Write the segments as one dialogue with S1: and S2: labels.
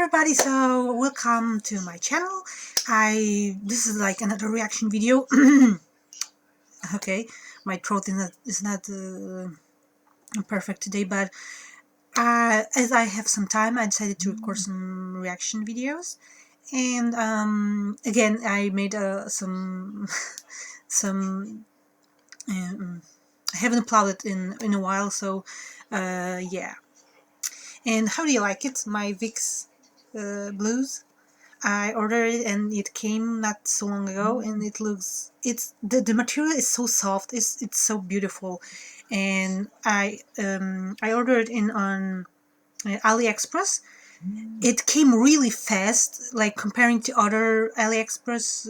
S1: everybody, so welcome to my channel. This is like another reaction video. Okay, my throat is not perfect today, but as I have some time, I decided to record some reaction videos. And again, I made some some I haven't uploaded in a while, so yeah. And how do you like it, my Vicks blues? I ordered it and it came not so long ago, and the material is so soft, it's so beautiful. And I ordered it on AliExpress. It came really fast, like comparing to other AliExpress,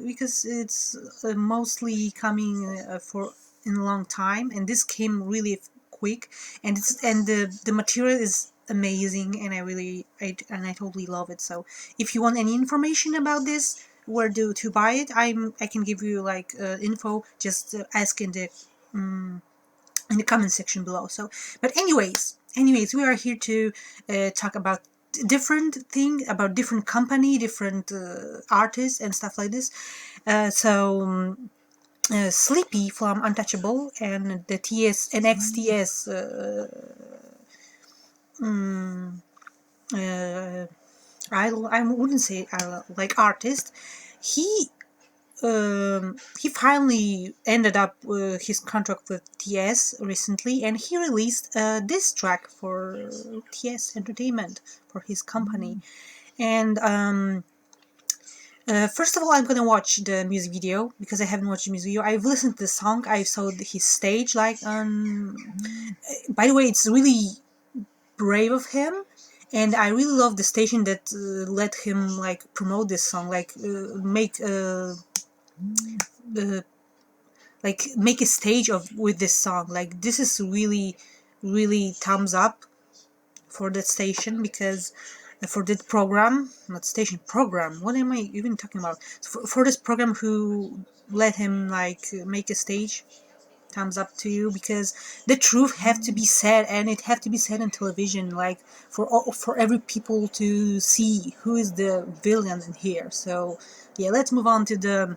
S1: because it's mostly coming for in a long time, and this came really quick, and the material is amazing, and I totally love it. So if you want any information about this, where to buy it, I can give you like info. Just ask in the comment section below. So, but anyways, we are here to talk about different thing, about different company, different artists and stuff like this. Sleepy from Untouchable and the TS and XTS I wouldn't say like artist. He finally ended up his contract with TS recently, and he released this track for TS Entertainment, for his company. And first of all, I'm gonna watch the music video because I haven't watched the music video. I've listened to the song. I saw his stage, like by the way, it's really brave of him, and I really love the station that let him like promote this song, like make a stage with this song. Like, this is really thumbs up for that station, because for that program, not station, program, what am I even talking about, for this program who let him like make a stage. Thumbs up to you, because the truth have to be said, and it have to be said on television, like for every people to see who is the villain in here. So yeah, let's move on to the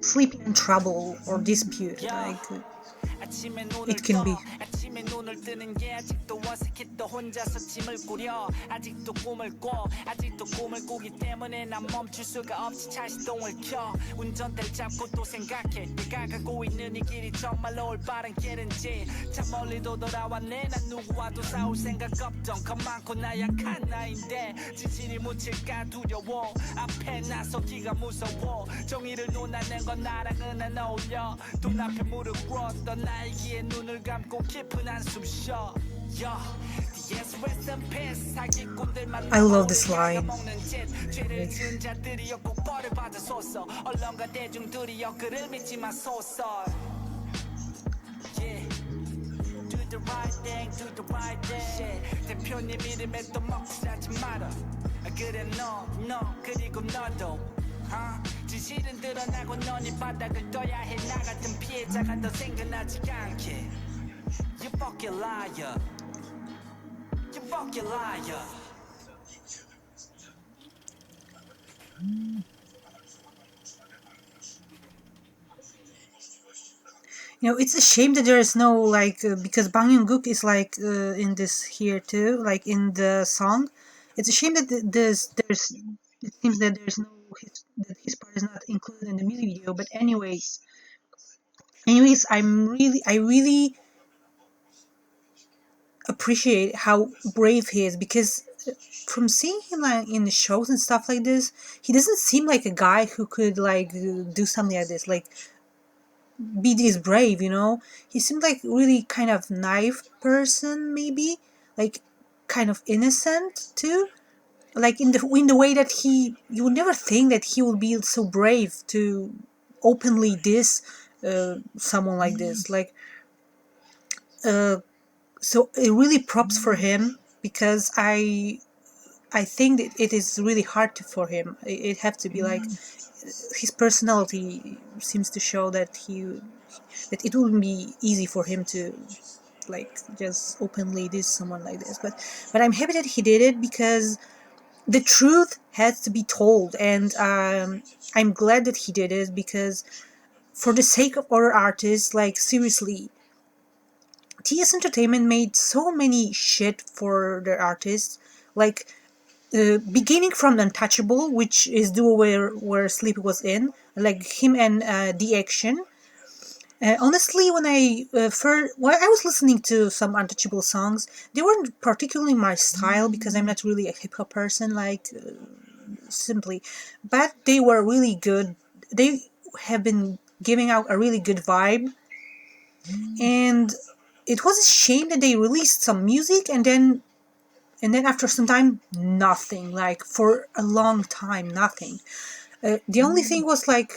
S1: sleeping in trouble or dispute. Like, it can be.
S2: 아침에 눈을 뜨는 게 아직도 어색해. 또 혼자서 짐을 꾸려 아직도 꿈을 꿔. 아직도 꿈을 꾸기 때문에 난 멈출 수가 없이 차시동을 켜. 운전대를 잡고 또 생각해. 내가 가고 있는 이 길이 정말로 올바른 길인지. 참 멀리도 돌아왔네. 난 누구와도 싸울 생각 없던 겁 많고 나약한 나인데 진실이 묻힐까 두려워. 앞에 나서기가 무서워. 정의를 논하는 건 나랑은 안 어울려. 눈앞에 무릎 꿇었던 나이기에 눈을 감고 깊은 한숨 쉬어.
S1: I love this line.
S2: Do the right thing, do the right thing. 대표님 이름에 또 먹칠하지 마라. 그래 너 그리고 너도. 진실은 드러나고 넌 이 바닥을 떠야 해. 나 같은 피해자가 더 생겨나지 않게. You fucking liar. You fucking liar.
S1: It's a shame that there is no like because Bang Young-gook is like in this here too, like in the song. It's a shame that it seems that there's no that his part is not included in the music video. But anyways, I really appreciate how brave he is, because from seeing him like in the shows and stuff like this, he doesn't seem like a guy who could like do something like this, like be this brave, you know. He seemed like really kind of naive person, maybe like kind of innocent too, like in the way that you would never think that he would be so brave to openly diss someone like this, like uh, so it really props for him, because I think that it is really hard for him. It have to be like his personality seems to show that that it wouldn't be easy for him to like just openly diss someone like this. But I'm happy that he did it, because the truth has to be told, and I'm glad that he did it, because for the sake of other artists, like seriously, TS Entertainment made so many shit for their artists, like beginning from Untouchable, which is duo where Sleepy was in, like him and The Action. Honestly, when when I was listening to some Untouchable songs, they weren't particularly my style, because I'm not really a hip hop person, like simply, but they were really good. They have been giving out a really good vibe, and it was a shame that they released some music and then after some time, nothing. Like for a long time, nothing. The only thing was like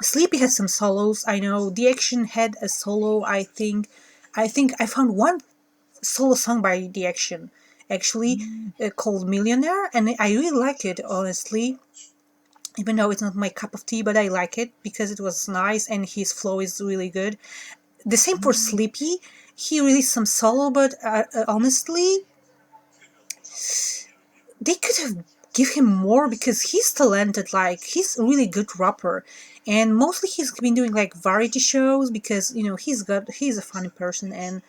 S1: Sleepy had some solos. I know The Action had a solo. I think I found one solo song by The Action, actually, called Millionaire, and I really like it, honestly. Even though it's not my cup of tea, but I like it because it was nice and his flow is really good. The same for Sleepy. He released some solo, but honestly, they could have give him more, because he's talented. Like he's a really good rapper, and mostly he's been doing like variety shows, because you know he's a funny person, and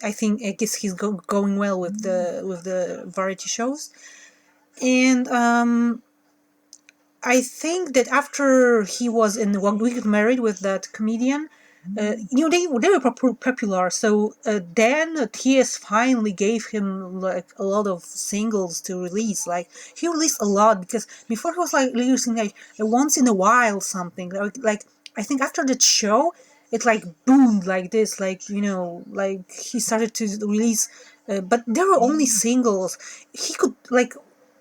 S1: I guess he's going well with the variety shows. And I think that after he was in One Week Married with that comedian, you know, they were popular. So then TS finally gave him like a lot of singles to release. Like he released a lot, because before he was like releasing like once in a while something. Like I think after that show, it like boomed like this. Like you know, like he started to release, but there were only singles. He could like,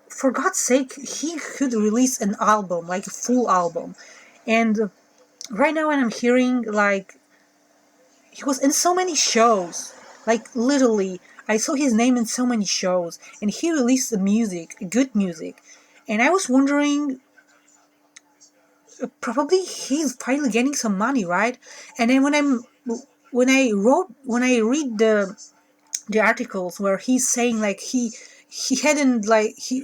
S1: for God's sake, he could release an album, like a full album. And right now, when I'm hearing, like, he was in so many shows, like, literally, I saw his name in so many shows, and he released the music, good music. And I was wondering, probably he's finally getting some money, right? And then when I read the articles where he's saying like he hadn't like he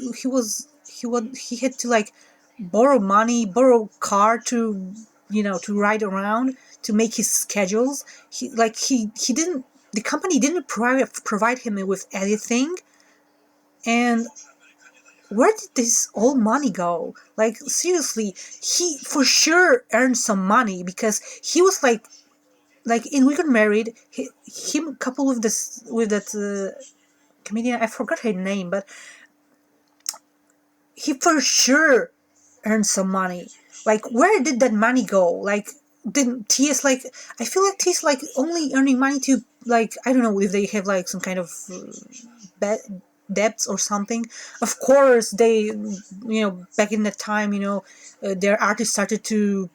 S1: had to like borrow car to, you know, to ride around to make his schedules. He didn't, the company didn't provide him with anything. And where did this all money go? Like seriously, he for sure earned some money, because he was like in We Got Married, him coupled with this with that comedian, I forgot her name, but he for sure earned some money. Like, where did that money go? Like, didn't TS like? I feel like TS like only earning money to, like, I don't know if they have like some kind of debts or something. Of course, they, you know, back in that time, you know, their artists started to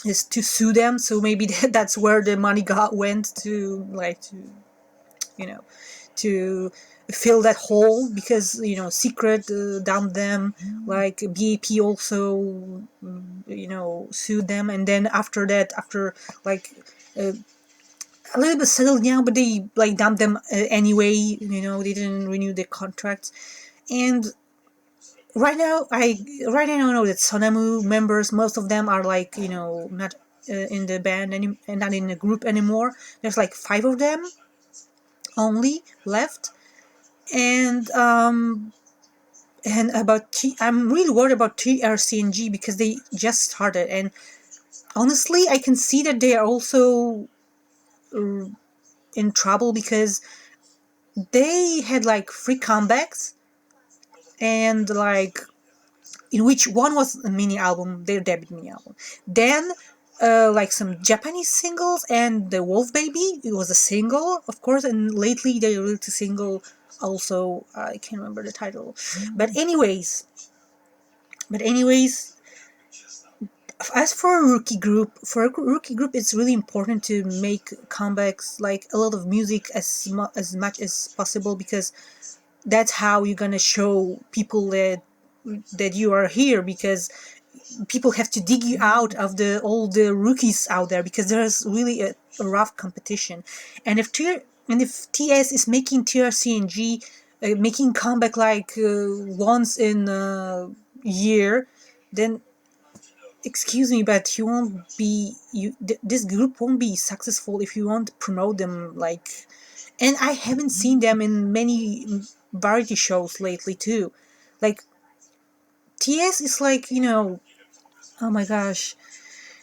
S1: sue them. So maybe that's where the money went to, like, to, you know, to fill that hole, because you know Secret dumped them, like BAP also, you know, sued them. And then after that, after like a little bit settled down, but they like dumped them anyway, you know, they didn't renew their contracts. And right now I know that Sonamu members, most of them are like, you know, not in the band and not in the group anymore. There's like 5 of them only left. And I'm really worried about TRCNG, because they just started, and honestly I can see that they are also in trouble, because they had like 3 comebacks, and like in which one was a mini album, their debut mini album. Then like some Japanese singles, and the Wolf Baby, it was a single, of course, and lately they released a single also. I can't remember the title, but anyways, as for a rookie group, it's really important to make comebacks, like a lot of music as much as possible, because that's how you're gonna show people that you are here, because people have to dig you out of all the rookies out there, because there's really a rough competition. And if TS is making TRC and G making comeback like once in a year, then excuse me, but this group won't be successful if you won't promote them. Like, and I haven't seen them in many variety shows lately too. Like, TS is like, oh my gosh,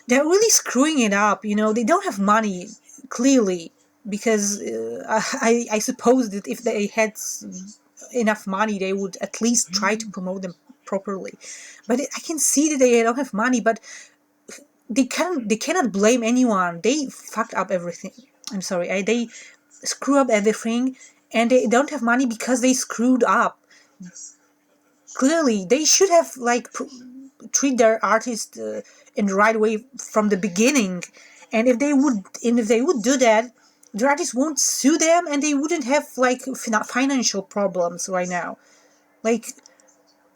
S1: they're really screwing it up. They don't have money, clearly, because I suppose that if they had enough money, they would at least try to promote them properly. But I can see that they don't have money, but they cannot blame anyone. They fucked up everything. I'm sorry, they screw up everything, and they don't have money because they screwed up. Clearly, they should have like treat their artist in the right way from the beginning. And if they would do that, the artists won't sue them, and they wouldn't have like financial problems right now. Like,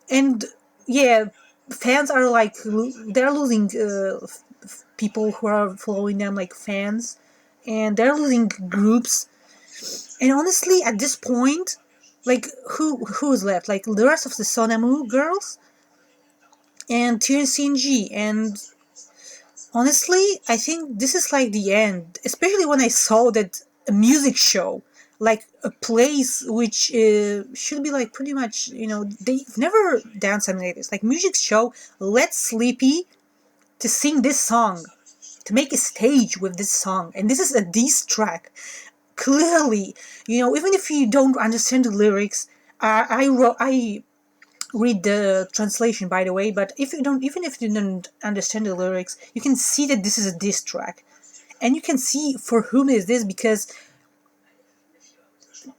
S1: and yeah, fans are like they're losing people who are following them, like fans, and they're losing groups. And honestly, at this point, like who's left? Like the rest of the Sonamu girls and TNCNG. And honestly, I think this is like the end, especially when I saw that a music show, like a place which should be like pretty much, they've never done something like this. Like, music show, let Sleepy to sing this song, to make a stage with this song, and this is a diss track. Clearly, even if you don't understand the lyrics, I read the translation, by the way, but even if you don't understand the lyrics, you can see that this is a diss track, and you can see for whom is this, because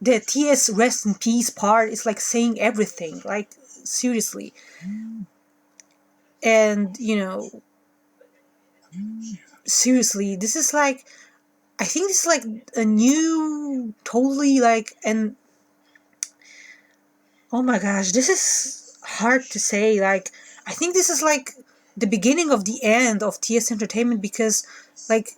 S1: the TS rest in peace part is like saying everything, like, seriously. And seriously, this is like, I think this is like a new, totally like, and oh my gosh, this is hard to say. Like, I think this is like the beginning of the end of TS Entertainment, because, like,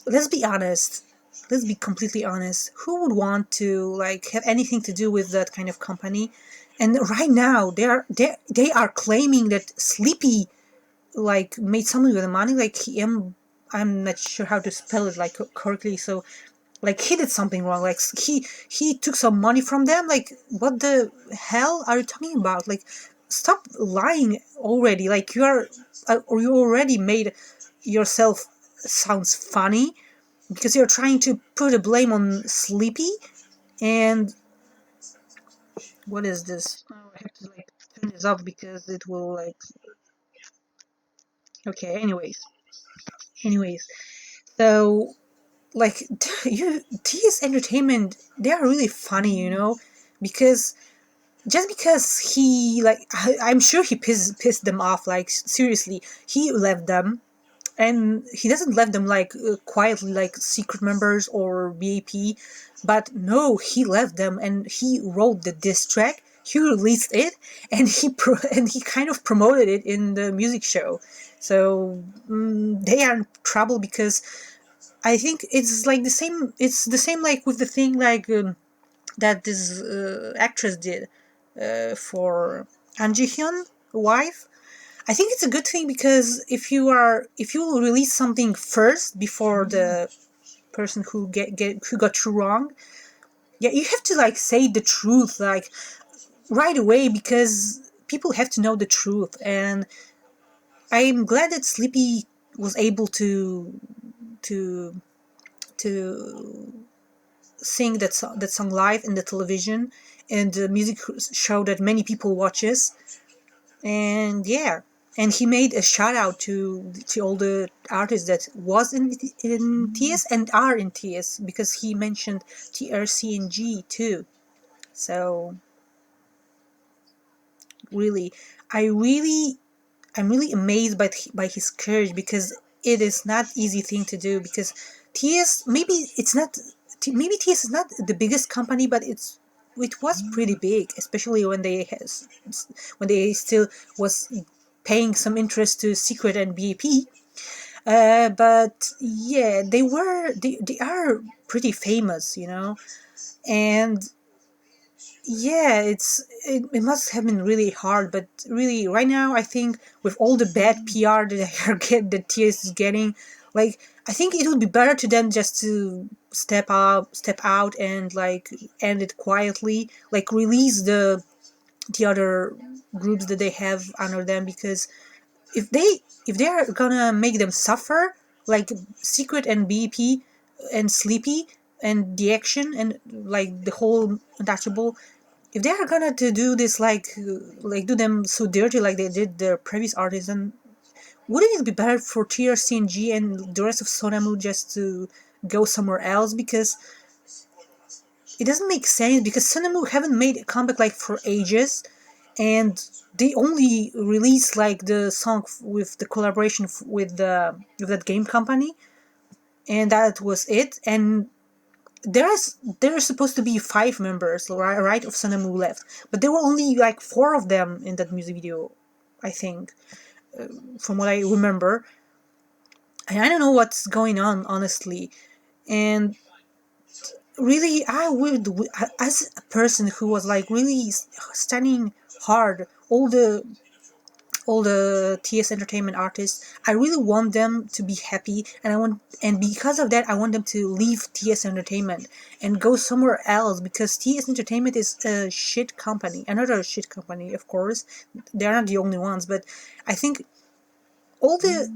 S1: let's be honest. Let's be completely honest. Who would want to like have anything to do with that kind of company? And right now, they are claiming that Sleepy like made something with the money. Like, I'm not sure how to spell it like correctly. So, like, he did something wrong. Like, he took some money from them. Like, what the hell are you talking about? Like, stop lying already. Like, or you already made yourself sounds funny, because you're trying to put a blame on Sleepy. And what is this? Oh, I have to like turn this off because it will like. Okay. Anyways. So, like, TS Entertainment, they are really funny, because just because he like I'm sure he pissed them off. Like, seriously, he left them, and he doesn't let them like quietly, like secret members or BAP, but no, he left them, and he wrote the diss track, he released it, and he kind of promoted it in the music show. So they are in trouble, because I think it's like the same like with the thing like that this actress did for An Ji-hyun wife. I think it's a good thing, because if you release something first before the person who got you wrong, yeah, you have to like say the truth like right away, because people have to know the truth. And I'm glad that Sleepy was able to to sing that song live in the television, and the music show that many people watches. And yeah, and he made a shout out to all the artists that was in TS and are in TS, because he mentioned TRC and G too. So really, I really I'm really amazed by his courage, because it is not easy thing to do, because TS, maybe TS is not the biggest company, but it was pretty big, especially when they still was paying some interest to Secret and BAP. But yeah, they are pretty famous, and yeah, it must have been really hard. But really, right now, I think with all the bad PR that TS is getting, like, I think it would be better to them just to step out, and like end it quietly, like release the other groups that they have under them, because if they are gonna make them suffer, like Secret and BP and Sleepy and the Action and like the whole Untouchable, if they are gonna to do this, like do them so dirty like they did their previous artists, then wouldn't it be better for TRC and G and the rest of Sonamu just to go somewhere else? Because it doesn't make sense, because Sonamu haven't made a comeback like for ages, and they only released like the song with the collaboration with that game company, and that was it. And there are supposed to be 5 members, right, of Sonamu left, but there were only like 4 of them in that music video, I think, from what I remember. And I don't know what's going on, honestly. And really, I would, as a person who was like really studying hard all the TS Entertainment artists, I really want them to be happy, and because of that, I want them to leave TS Entertainment and go somewhere else, because TS Entertainment is a shit company, another shit company, of course. They're not the only ones, but I think all the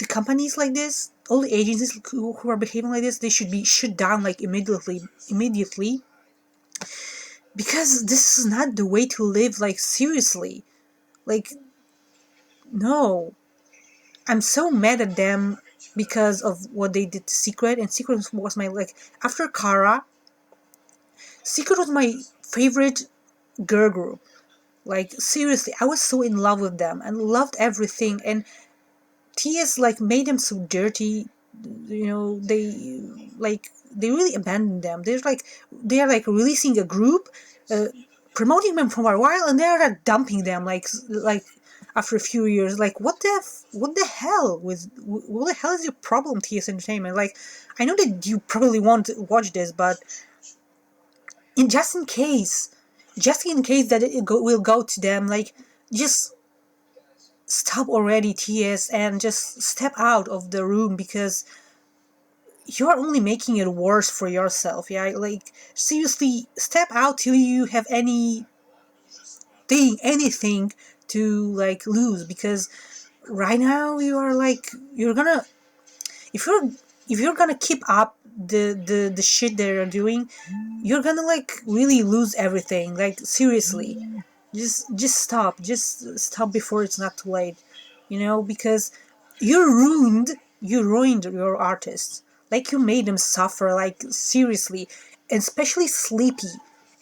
S1: companies like this, all the agencies who are behaving like this, they should be shut down like immediately, because this is not the way to live. Like, seriously, like, no. I'm so mad at them because of what they did to Secret, and Secret was my, like, after Kara, Secret was my favorite girl group. Like, seriously, I was so in love with them and loved everything, and TS like made them so dirty. They really abandoned them. They're like releasing a group, uh, promoting them for a while, and they're like dumping them like after a few years. Like, what the hell what the hell is your problem, TS Entertainment? Like, I know that you probably won't watch this, but just in case that will go to them, like, just stop already, TS, and just step out of the room, because you're only making it worse for yourself. Yeah, like, seriously, step out till you have anything to like lose, because right now you're gonna, if you're gonna keep up the shit they're doing, you're gonna like really lose everything. Like, seriously, just stop before it's not too late, because you ruined your artists. Like, you made them suffer, like, seriously, and especially Sleepy.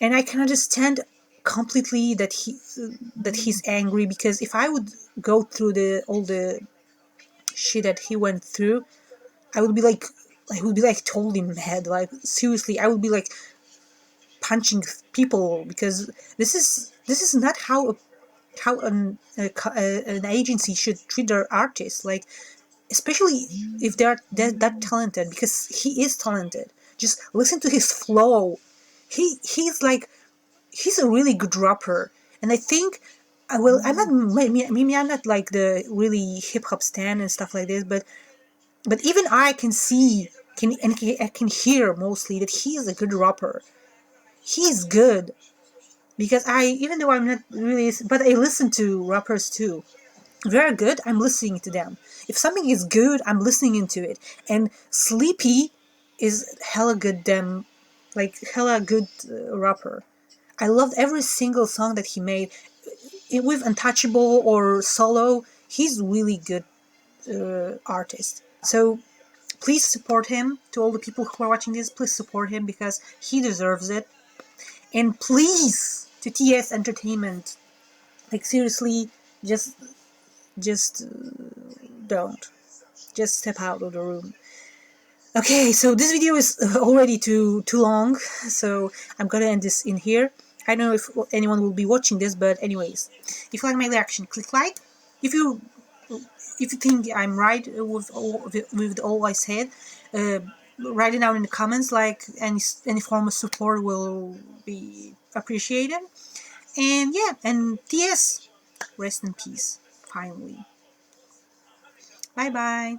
S1: And I can understand completely that he's angry, because if I would go through the all the shit that he went through, I would be like totally mad. Like, seriously, I would be like punching people, because this is not how an agency should treat their artists. Like, especially if they're that talented, because he is talented. Just listen to his flow. He's a really good rapper, and I think, I'm not, maybe I'm not like the really hip hop stan and stuff like this, but even I can see, I can hear mostly that he is a good rapper. He's good, because even though I'm not really, but I listen to rappers too. Very good, I'm listening to them. If something is good, I'm listening into it. And Sleepy is hella good. Them like hella good rapper. I loved every single song that he made. With Untouchable or solo, he's really good artist. So please support him. To all the people who are watching this, please support him because he deserves it. And please, to TS Entertainment, like seriously, just don't. Just step out of the room. Okay, so this video is already too long, so I'm gonna end this in here. I don't know if anyone will be watching this, but anyways, if you like my reaction, click like. If you think I'm right with all I said, write it down in the comments. Like any form of support will be appreciated. And yeah, and TS, rest in peace. Finally, bye bye.